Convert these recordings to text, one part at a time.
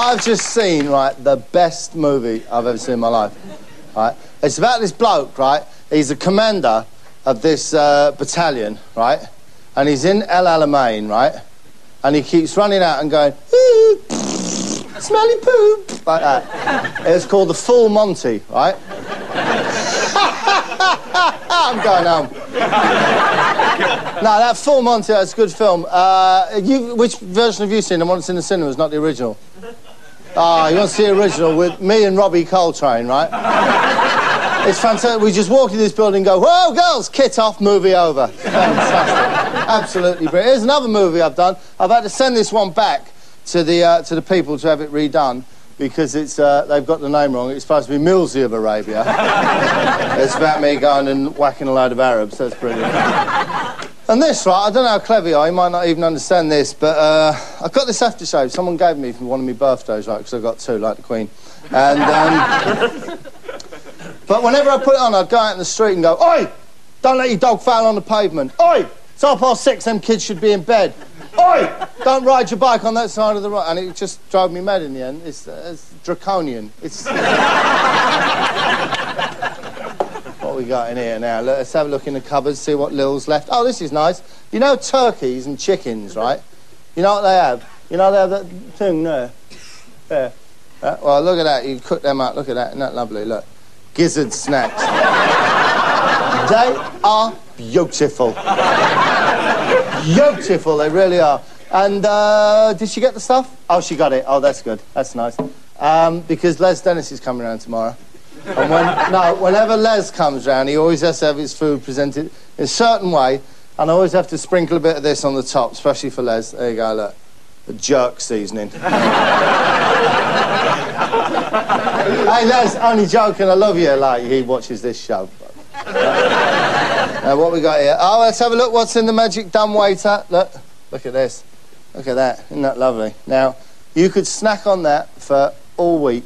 I've just seen, right, the best movie I've ever seen in my life. Right? It's about this bloke, right? He's the commander of this battalion, right? And he's in El Alamein, right? And he keeps running out and going, ooh, smelly poop, like that. It's called The Full Monty, right? I'm going home. No, that Full Monty, that's a good film. Which version have you seen? The one that's in the cinemas, not the original? Ah, you want to see the original with me and Robbie Coltrane, right? It's fantastic. We just walk in this building and go, whoa, girls, kit off, movie over. Fantastic. Absolutely brilliant. Here's another movie I've done. I've had to send this one back to the people to have it redone because it's they've got the name wrong. It's supposed to be Millsy of Arabia. It's about me going and whacking a load of Arabs. That's brilliant. And this, right, I don't know how clever you are. You might not even understand this, but I got this aftershave. Someone gave me for one of my birthdays, right, because I got two, like the Queen. And, but whenever I put it on, I'd go out in the street and go, oi, don't let your dog foul on the pavement. Oi, it's 6:30, them kids should be in bed. Oi, don't ride your bike on that side of the road. And it just drove me mad in the end. It's draconian. It's... What we got in here now? Let's have a look in the cupboards, see what Lil's left. Oh, this is nice. You know turkeys and chickens, right? You know what they have? You know they have that thing there? There. Well, look at that. You cook them up. Look at that. Isn't that lovely? Look. Gizzard snacks. They are beautiful. Beautiful, they really are. And did she get the stuff? Oh, she got it. Oh, that's good. That's nice. Because Les Dennis is coming around tomorrow. And whenever Les comes round, he always has to have his food presented in a certain way, and I always have to sprinkle a bit of this on the top, especially for Les. There you go, look. The jerk seasoning. Hey, Les, only joking, I love you. Like, he watches this show. Now, what we got here? Oh, let's have a look what's in the magic dumbwaiter. Look at this. Look at that. Isn't that lovely? Now, you could snack on that for all week.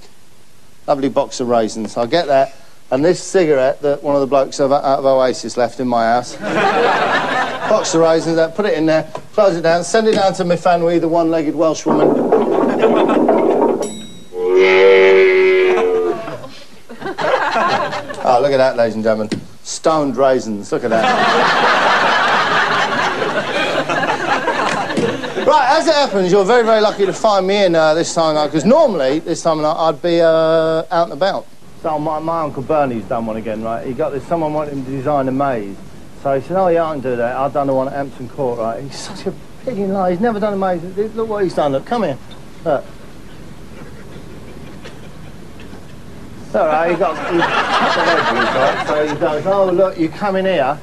Lovely box of raisins. I'll get that. And this cigarette that one of the blokes out of Oasis left in my house. Box of raisins, put it in there, close it down, send it down to my family, the one-legged Welsh woman. Oh, look at that, ladies and gentlemen. Stoned raisins, look at that. Right, as it happens, you're very, very lucky to find me in this time, because normally, this time of night, I'd be out and about. So my Uncle Bernie's done one again, right? He got this, someone wanted him to design a maze. So he said, oh, yeah, I can do that. I've done the one at Hampton Court, right? He's such a pig in lie. He's never done a maze. Look what he's done. Look, come here. Look. All right, he cut the legends, right? So he goes, oh, look, you come in here.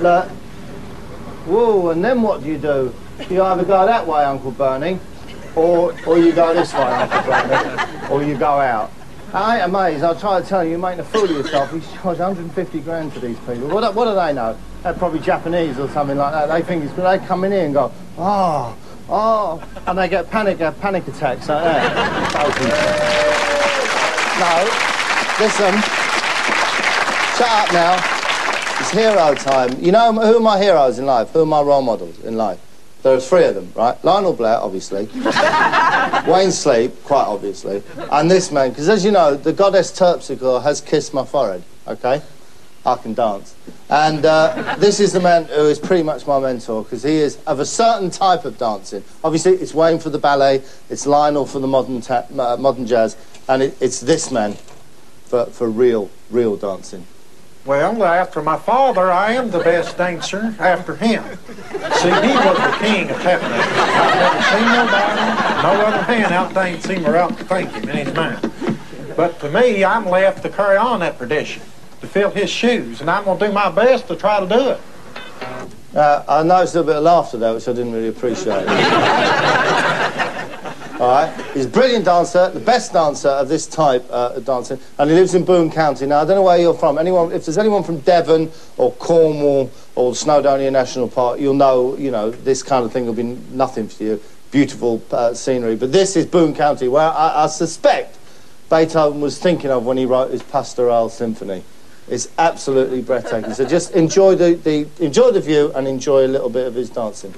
Look. Whoa, and then what do? You either go that way, Uncle Bernie, or you go this way, Uncle Bernie, or you go out. I ain't amazed. I'll try to tell you, you're making a fool of yourself. He's charged 150 grand for these people. What do they know? They're probably Japanese or something like that. They think it's good. They come in here and go, oh, and they get panic attacks like that. No, listen. Shut up now. It's hero time. You know who are my heroes in life? Who are my role models in life? There are three of them, right? Lionel Blair, obviously. Wayne Sleep, quite obviously. And this man, because as you know, the goddess Terpsichore has kissed my forehead, okay? I can dance. And this is the man who is pretty much my mentor, because he is of a certain type of dancing. Obviously, it's Wayne for the ballet, it's Lionel for the modern jazz, and it's this man for real dancing. Well, after my father, I am the best dancer after him. See, he was the king of tap dancing. I've never seen nobody, no other man outdance him or outthink him in his mind. But to me, I'm left to carry on that tradition, to fill his shoes, and I'm going to do my best to try to do it. I noticed a little bit of laughter there, which I didn't really appreciate. All right? He's a brilliant dancer, the best dancer of this type of dancing, and he lives in Boone County. Now, I don't know where you're from. If there's anyone from Devon or Cornwall or Snowdonia National Park, you'll know, this kind of thing will be nothing for you. Beautiful scenery. But this is Boone County, where I suspect Beethoven was thinking of when he wrote his Pastoral Symphony. It's absolutely breathtaking. So just enjoy the view and enjoy a little bit of his dancing.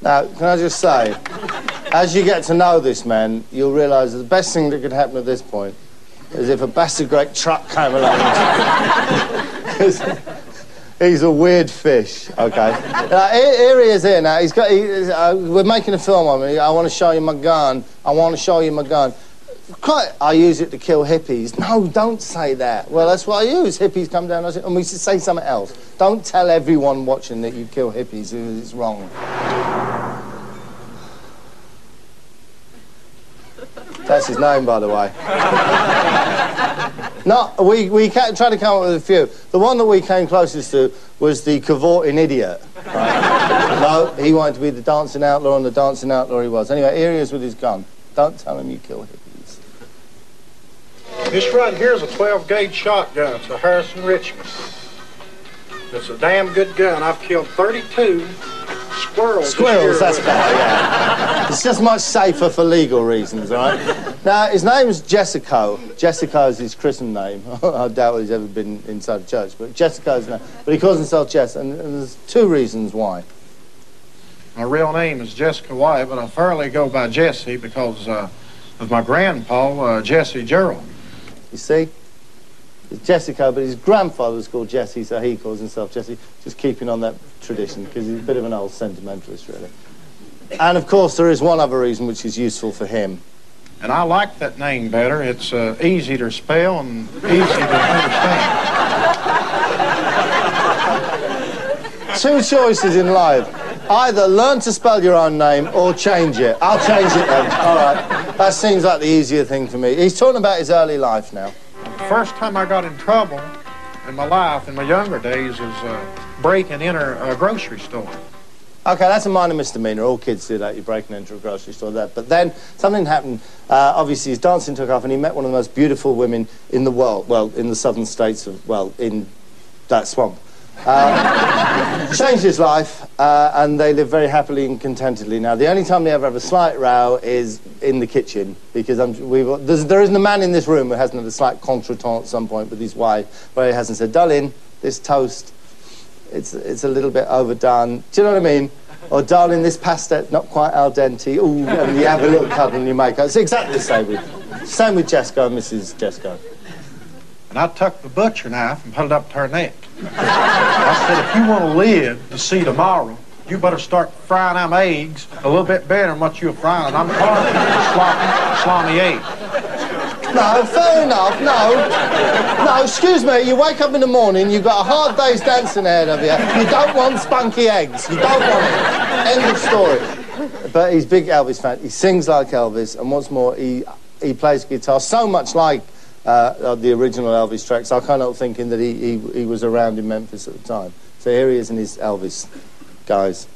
Now, can I just say, as you get to know this man, you'll realise that the best thing that could happen at this point is if a bastard great truck came along. He's a weird fish, okay? Here he is here now. We're making a film on me. I want to show you my gun. I want to show you my gun. I use it to kill hippies. No, don't say that. Well, that's what I use. Hippies come down and we should say something else. Don't tell everyone watching that you kill hippies. It's wrong. That's his name, by the way. No, we tried to come up with a few. The one that we came closest to was the cavorting idiot. Right? No, he wanted to be the dancing outlaw, and the dancing outlaw he was. Anyway, here he is with his gun. Don't tell him you kill hippies. This right here is a 12-gauge shotgun. It's a Harrison Richmond. It's a damn good gun. I've killed 32 squirrels. Squirrels, that's better, yeah. It's just much safer for legal reasons, all right? Now, his name's Jessico. Jessico is his christened name. I doubt he's ever been inside a church, but Jessico's name. But he calls himself Jess, and there's two reasons why. My real name is Jessico White, but I thoroughly go by Jesse because of my grandpa, Jesse Gerald. You see? It's Jessico, but his grandfather was called Jesse, so he calls himself Jesse, just keeping on that tradition, because he's a bit of an old sentimentalist, really. And, of course, there is one other reason which is useful for him. And I like that name better. It's easy to spell and easy to understand. Two choices in life. Either learn to spell your own name or change it. I'll change it then. All right. That seems like the easier thing for me. He's talking about his early life now. The first time I got in trouble in my life, in my younger days, was breaking and enter a grocery store. Okay, that's a minor misdemeanor. All kids do that. You break and enter a grocery store. But then something happened. Obviously, his dancing took off, and he met one of the most beautiful women in the world. Well, in the southern states of, well, in that swamp. Changed his life, and they live very happily and contentedly now. The only time they ever have a slight row is in the kitchen, because there isn't a man in this room who hasn't had a slight contretemps at some point with his wife, where he hasn't said, "Darling, this toast, it's a little bit overdone." Do you know what I mean? Or, "Darling, this pasta, not quite al dente." Ooh, and you have a little cuddle and you make up. It's exactly the same with Jessico and Mrs. Jessico. And I took the butcher knife and put it up to her neck. I said, "If you want to live to see tomorrow, you better start frying them eggs a little bit better than what you're frying. I'm tired of the slimy egg." No, fair enough, no, excuse me, you wake up in the morning, you've got a hard day's dancing ahead of you, you don't want spunky eggs, you don't want it. End of story. But he's a big Elvis fan, he sings like Elvis, and what's more, he plays guitar so much like the original Elvis tracks. I can't help thinking that he was around in Memphis at the time. So here he is in his Elvis, guys.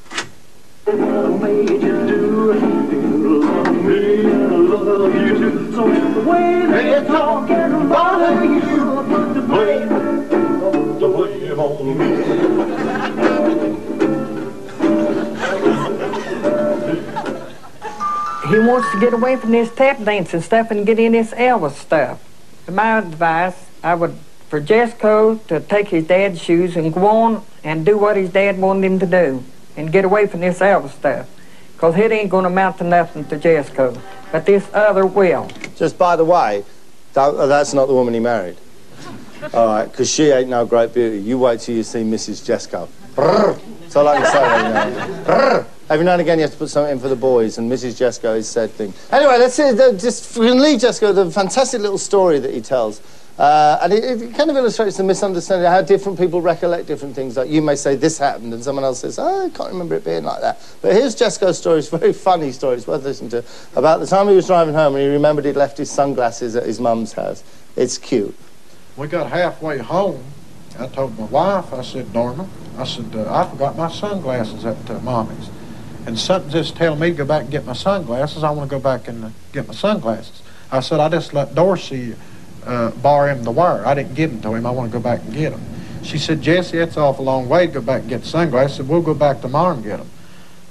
He wants to get away from this tap dancing stuff and get in this Elvis stuff. My advice, I would, for Jessico to take his dad's shoes and go on and do what his dad wanted him to do and get away from this Elvis stuff, because it ain't going to amount to nothing to Jessico, but this other will. Just by the way, that's not the woman he married. All right, because she ain't no great beauty. You wait till you see Mrs. Jessico. That's all I can say. Every now and again you have to put something in for the boys, and Mrs. Jessico is said thing. Anyway, let's see, just we can leave Jessico, the fantastic little story that he tells. And it kind of illustrates the misunderstanding of how different people recollect different things. Like you may say this happened, and someone else says, "Oh, I can't remember it being like that." But here's Jessico's story. It's a very funny story. It's worth listening to. About the time he was driving home and he remembered he'd left his sunglasses at his mum's house. It's cute. We got halfway home, I told my wife, I said, Norma, I said, I forgot my sunglasses at Mommy's. And something's just telling me to go back and get my sunglasses. I want to go back and get my sunglasses. I said, I just let Dorsey borrow him the wire. I didn't give them to him. I want to go back and get them. She said, Jesse, it's off a long way to go back and get the sunglasses. I said, we'll go back tomorrow and get them.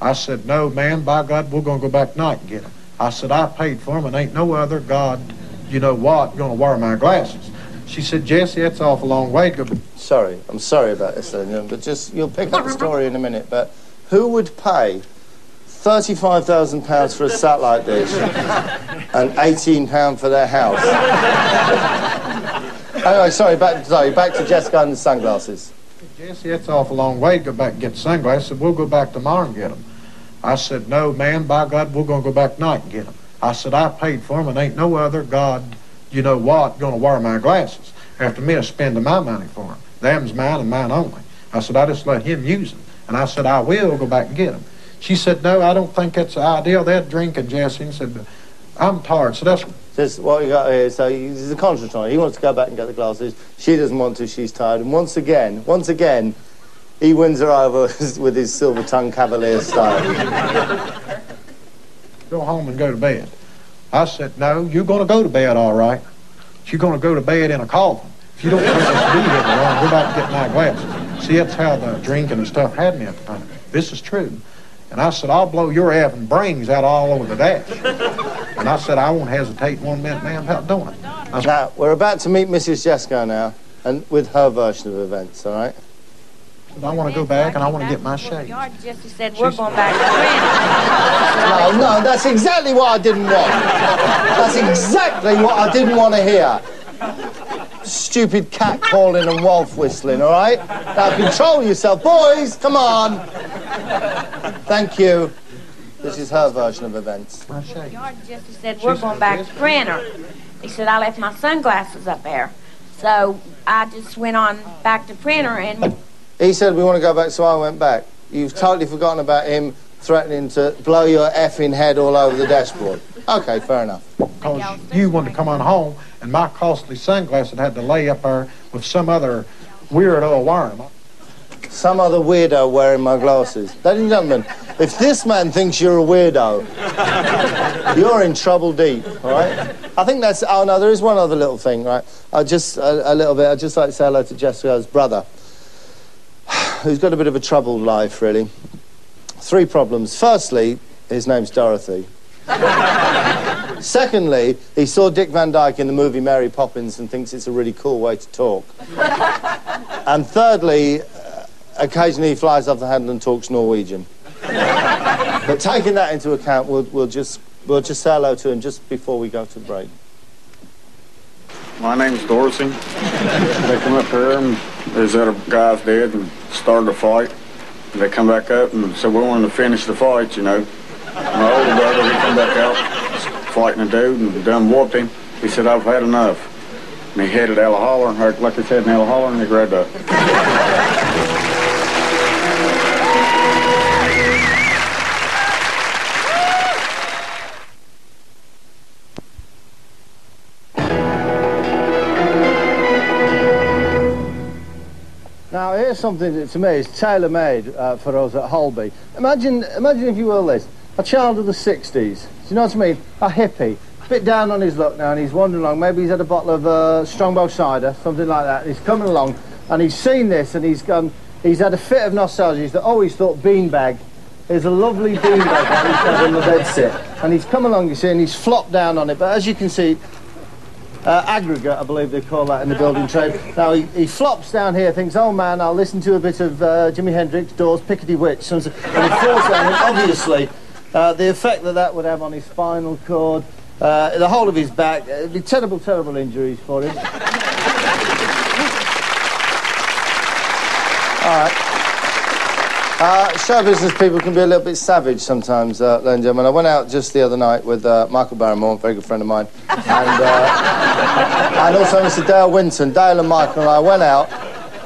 I said, no, man, by God, we're going to go back tonight and get them. I said, I paid for them, and ain't no other God, you know what, going to wear my glasses. She said, Jesse, it's off a long way to go. Sorry, I'm sorry about this, but just, you'll pick up the story in a minute, but who would pay £35,000 for a satellite dish and £18 for their house? Anyway, sorry, back to Jessica and the sunglasses. Jesse, it's off a long way to go back and get the sunglasses. I said, we'll go back tomorrow and get them. I said, no, man, by God, we're going to go back tonight and get them. I said, I paid for them, and ain't no other God, you know what, going to wear my glasses after me spending my money for them. Them's mine and mine only. I said, I just let him use them. And I said, I will go back and get them. She said, no, I don't think that's the ideal. They're drinking, Jesse, and said, I'm tired. So that's... This, what we got here, so he's a contrary. He wants to go back and get the glasses. She doesn't want to, she's tired. And once again, he wins her over with his silver-tongued cavalier style. Go home and go to bed. I said, no, you're going to go to bed, all right. You're going to go to bed in a coffin. If you don't think this be here, go back and get my glasses. See, that's how the drinking and stuff had me at the time. This is true. And I said, I'll blow your effing brains out all over the dash. And I said, I won't hesitate 1 minute, man, about doing it. Now, we're about to meet Mrs. Jessico now, and with her version of events, all right? I want to go back and I want to get my shades. Jesse said, we're going back to No, that's exactly what I didn't want. That's exactly what I didn't want to hear. Stupid cat calling and wolf whistling, all right? Now, control yourself. Boys, come on. Thank you. This is her version of events. My shades. Jesse said, we're going back to Printer. He said, I left my sunglasses up there. So I just went on back to Printer and... He said we want to go back, so I went back. You've totally forgotten about him threatening to blow your effing head all over the dashboard. Okay, fair enough. Because you wanted to come on home, and my costly sunglasses had to lay up there with some other weirdo wearing them. Some other weirdo wearing my glasses. Ladies and gentlemen, if this man thinks you're a weirdo, you're in trouble deep, all right? I think that's... Oh, no, there is one other little thing, right? A little bit. I'd just like to say hello to Jessica's brother, who's got a bit of a troubled life, really. 3 problems. Firstly, his name's Dorothy. Secondly, he saw Dick Van Dyke in the movie Mary Poppins and thinks it's a really cool way to talk. And thirdly, occasionally he flies off the handle and talks Norwegian. But taking that into account, we'll just say hello to him just before we go to the break. My name's Dorsey. They come up here and there's other guys dead and started a fight. And they come back up and said, we wanted to finish the fight, you know. My older brother, he come back out fighting a dude and done whooped him. He said, I've had enough. And he headed out of holler, or like he said, in out of holler, and he grabbed up. Now, here's something that, to me, is tailor-made for us at Holby. Imagine, if you will, this. A child of the 60s. Do you know what I mean? A hippie. A bit down on his luck now, and he's wandering along. Maybe he's had a bottle of Strongbow cider, something like that. And he's coming along, and he's seen this, and he's had a fit of nostalgia. He's always thought beanbag. There's a lovely beanbag that he's had on the bedsit. And he's come along, you see, and he's flopped down on it. But as you can see, aggregate, I believe they call that in the building trade. Now, he flops down here, thinks, oh, man, I'll listen to a bit of Jimi Hendrix, Doors, Piccadilly Witch, and he falls down, and obviously, the effect that would have on his spinal cord, the whole of his back, it'd be terrible, terrible injuries for him. All right. Show business people can be a little bit savage sometimes, ladies and gentlemen. I went out just the other night with Michael Barrymore, a very good friend of mine, and also Mr. Dale Winton. Dale and Michael and I went out,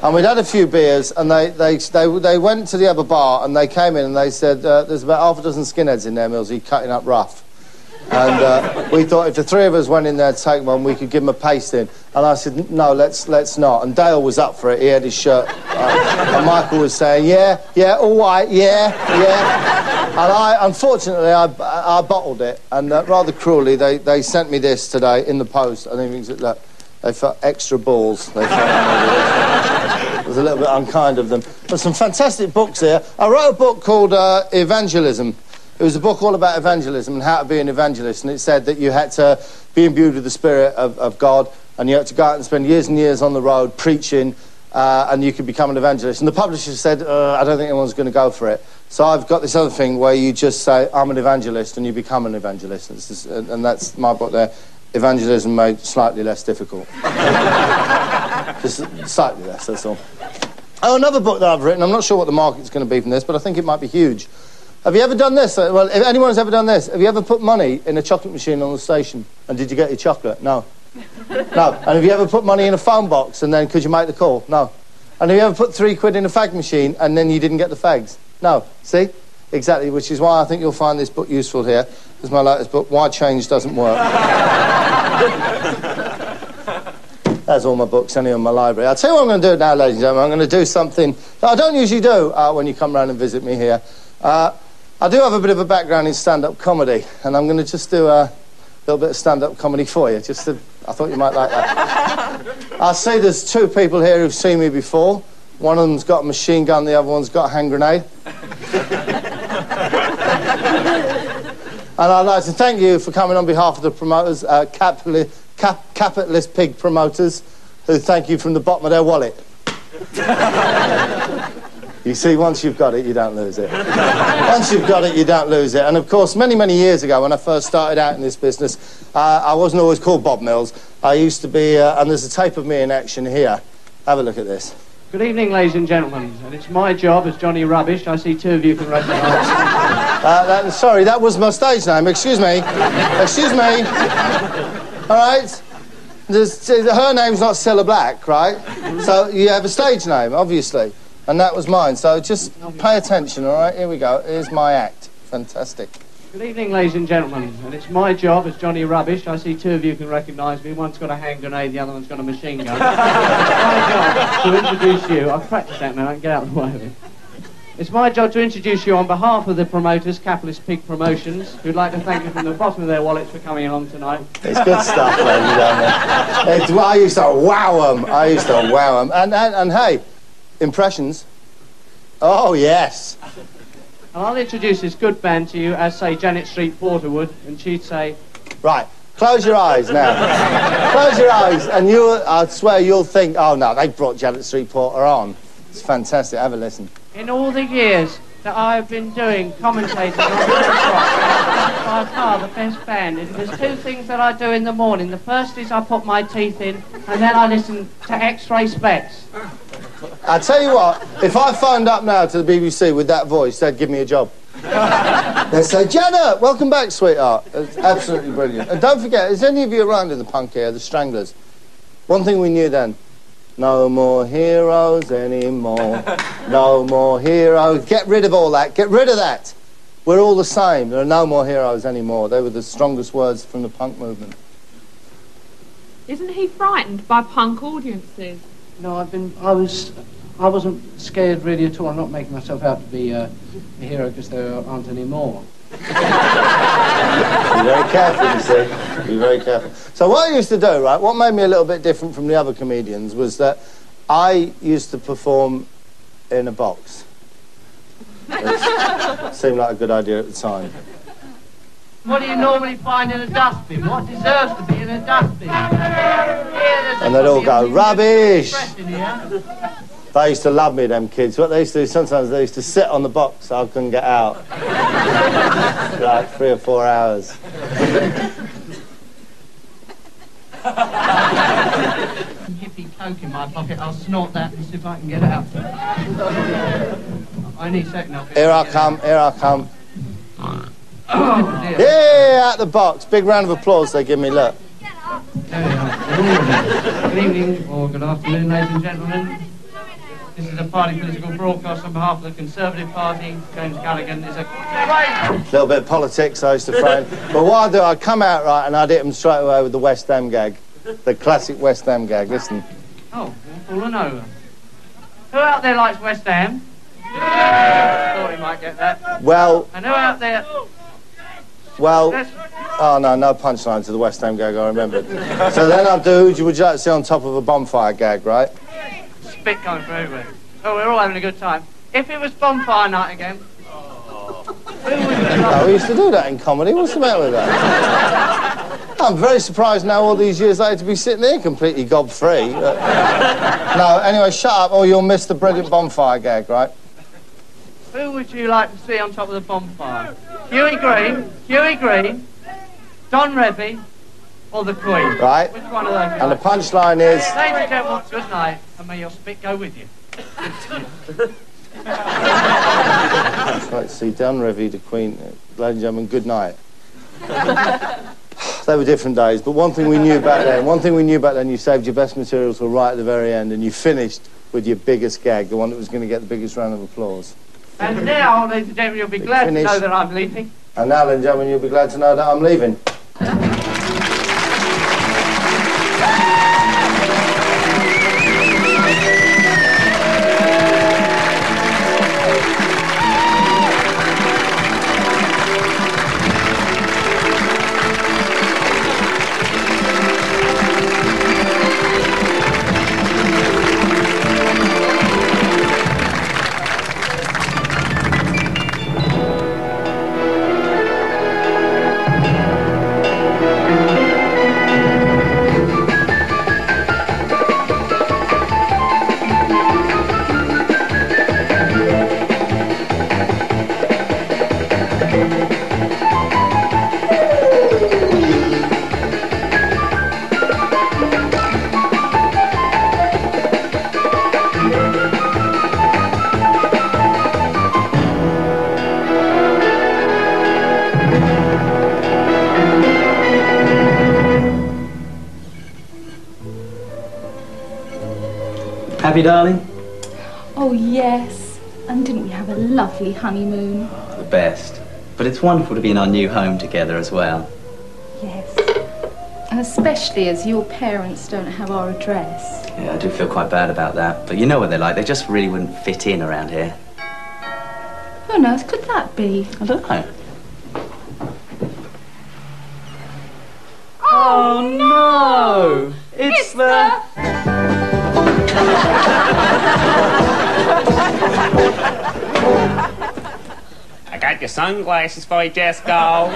and we'd had a few beers, and they went to the other bar, and they came in and they said, there's about half a dozen skinheads in there, Millsy, cutting up rough. And we thought if the three of us went in there to take one, we could give him a pasting. And I said, no, let's not. And Dale was up for it. He had his shirt. And Michael was saying, yeah, all right, yeah. And unfortunately, I bottled it. And rather cruelly, they sent me this today in the post. I think that they felt extra balls. They felt it was a little bit unkind of them. There's some fantastic books here. I wrote a book called Evangelism. It was a book all about evangelism and how to be an evangelist, and it said that you had to be imbued with the Spirit of God, and you had to go out and spend years and years on the road preaching, and you could become an evangelist. And the publisher said, I don't think anyone's going to go for it. So I've got this other thing where you just say, I'm an evangelist, and you become an evangelist. And that's my book there, Evangelism Made Slightly Less Difficult. Just slightly less, that's all. Oh, another book that I've written, I'm not sure what the market's going to be from this, but I think it might be huge. Have you ever done this? Well, if anyone's ever done this, have you ever put money in a chocolate machine on the station? And did you get your chocolate? No. No. And have you ever put money in a phone box and then could you make the call? No. And have you ever put £3 in a fag machine and then you didn't get the fags? No. See? Exactly, which is why I think you'll find this book useful here. It's my latest book, Why Change Doesn't Work. That's all my books anyway in my library. I'll tell you what I'm going to do now, ladies and gentlemen. I'm going to do something that I don't usually do when you come round and visit me here. I do have a bit of a background in stand-up comedy, and I'm going to just do a little bit of stand-up comedy for you. I thought you might like that. I see there's two people here who've seen me before. One of them's got a machine gun, the other one's got a hand grenade. And I'd like to thank you for coming on behalf of the promoters, capitalist pig promoters, who thank you from the bottom of their wallet. You see, once you've got it, you don't lose it. Once you've got it, you don't lose it. And, of course, many, many years ago, when I first started out in this business, I wasn't always called Bob Mills. I used to be, and there's a tape of me in action here. Have a look at this. Good evening, ladies and gentlemen. And it's my job as Johnny Rubbish. I see two of you can recognise. Sorry, that was my stage name. Excuse me. Excuse me. All right? Her name's not Cilla Black, right? So you have a stage name, obviously. And that was mine, so just pay attention, all right? Here we go. Here's my act. Fantastic. Good evening, ladies and gentlemen. And it's my job as Johnny Rubbish. I see two of you can recognise me. One's got a hand grenade, the other one's got a machine gun. It's my job to introduce you. I've practised that now, I can get out of the way of it. It's my job to introduce you on behalf of the promoters, Capitalist Pig Promotions, who'd like to thank you from the bottom of their wallets for coming along tonight. It's good stuff, ladies and gentlemen. I used to wow them. And hey, impressions? Oh, yes. And I'll introduce this good band to you as, say, Janet Street Porter would, and she'd say... Right, close your eyes now. Close your eyes, and I swear you'll think, oh, no, they brought Janet Street Porter on. It's fantastic. Have a listen. In all the years that I've been doing commentating on the rock, by far the best band. And there's two things that I do in the morning. The first is I put my teeth in, and then I listen to X-ray specs. I tell you what, if I phoned up now to the BBC with that voice, they'd give me a job. They'd say, Janet, welcome back, sweetheart. It's absolutely brilliant. And don't forget, is any of you around in the punk era, the Stranglers? One thing we knew then, no more heroes anymore. No more heroes. Get rid of all that. Get rid of that. We're all the same. There are no more heroes anymore. They were the strongest words from the punk movement. Isn't he frightened by punk audiences? No, I wasn't scared really at all. I'm not making myself out to be a hero because there aren't any more. Be very careful, you see. Be very careful. So what I used to do, right, what made me a little bit different from the other comedians was that I used to perform in a box. It seemed like a good idea at the time. What do you normally find in a dustbin? What deserves to be in a dustbin? And they'd all go, rubbish! They used to love me, them kids. What they used to do, sometimes they used to sit on the box so I couldn't get out. Like 3 or 4 hours. Hippie coke in my pocket, I'll snort that and see if I can get out. I need a second. Here I come, here I come. Oh, dear. Yeah, out the box. Big round of applause they give me, look. There we are. Good evening, or good afternoon, ladies and gentlemen. This is a party political broadcast on behalf of the Conservative Party. James Callaghan is a great... Little bit of politics I used to throw in. But what I'd do, I'd come out right and I'd hit them straight away with the West Ham gag. The classic West Ham gag, listen. Oh, fallen over. Who out there likes West Ham? Thought he might get that. Well... And who out there... Well... Oh, no punchline to the West Ham gag, I remembered. So then I'd do, would you like to see on top of a bonfire gag, right? Spit going through everywhere. Oh, we're all having a good time. If it was bonfire night again... Who would you like? Oh, we used to do that in comedy. What's the matter with that? I'm very surprised now, all these years later, to be sitting here completely gob-free. No, anyway, shut up or you'll miss the brilliant bonfire gag, right? Who would you like to see on top of the bonfire? Huey Green, Don Revie, or the Queen? Right. Which one of those? And the punchline is... Ladies and gentlemen, good night, and may your spit go with you. That's right, see, Don Revie, the Queen. Ladies and gentlemen, good night. They were different days, but one thing we knew back then, you saved your best material till right at the very end, and you finished with your biggest gag, the one that was going to get the biggest round of applause. And now, ladies and gentlemen, you'll be glad to know that I'm leaving. And now, ladies and gentlemen, you'll be glad to know that I'm leaving. Happy, darling? Oh, yes. And didn't we have a lovely honeymoon? The best. But it's wonderful to be in our new home together as well. Yes. And especially as your parents don't have our address. Yeah, I do feel quite bad about that. But you know what they're like. They just really wouldn't fit in around here. Who on earth could that be? I don't know. Oh, no! It's the... I got your sunglasses for you, Jessico.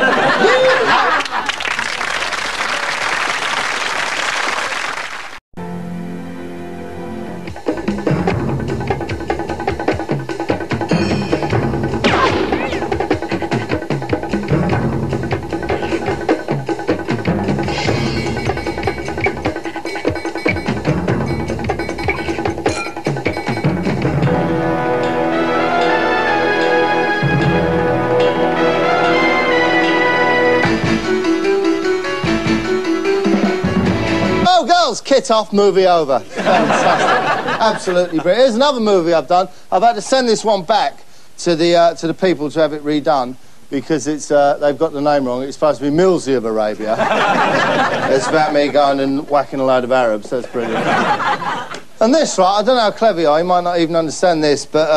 Kit off, movie over. Fantastic. Absolutely brilliant. Here's another movie I've done. I've had to send this one back to the people to have it redone because it's they've got the name wrong. It's supposed to be Millsy of Arabia. It's about me going and whacking a load of Arabs. That's brilliant. And this, right, I don't know how clever you are, you might not even understand this, but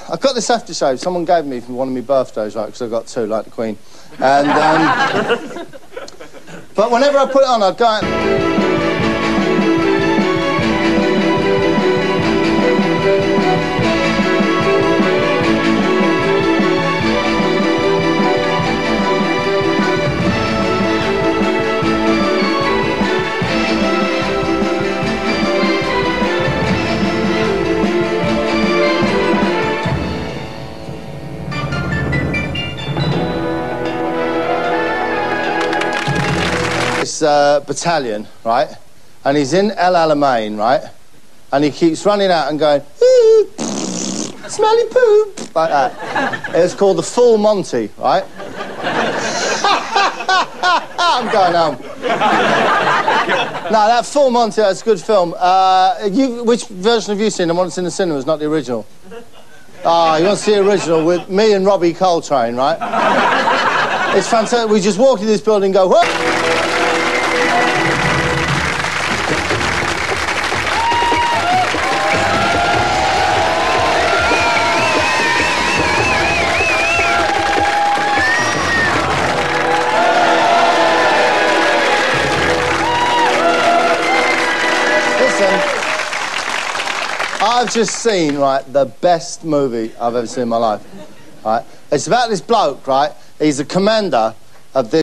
I've got this aftershave someone gave me for one of my birthdays, right, because I got two, like the Queen. And, but whenever I put it on, I'd go out... battalion, right? And he's in El Alamein, right? And he keeps running out and going, ooh, smelly poop, like that. It's called the Full Monty, right? I'm going home. No, that Full Monty, that's a good film. Which version have you seen? The one that's in the cinemas, not the original. Ah, you want to see the original with me and Robbie Coltrane, right? It's fantastic. We just walk in this building and go, whoop! I've just seen, right, the best movie I've ever seen in my life, right? It's about this bloke, right? He's the commander of this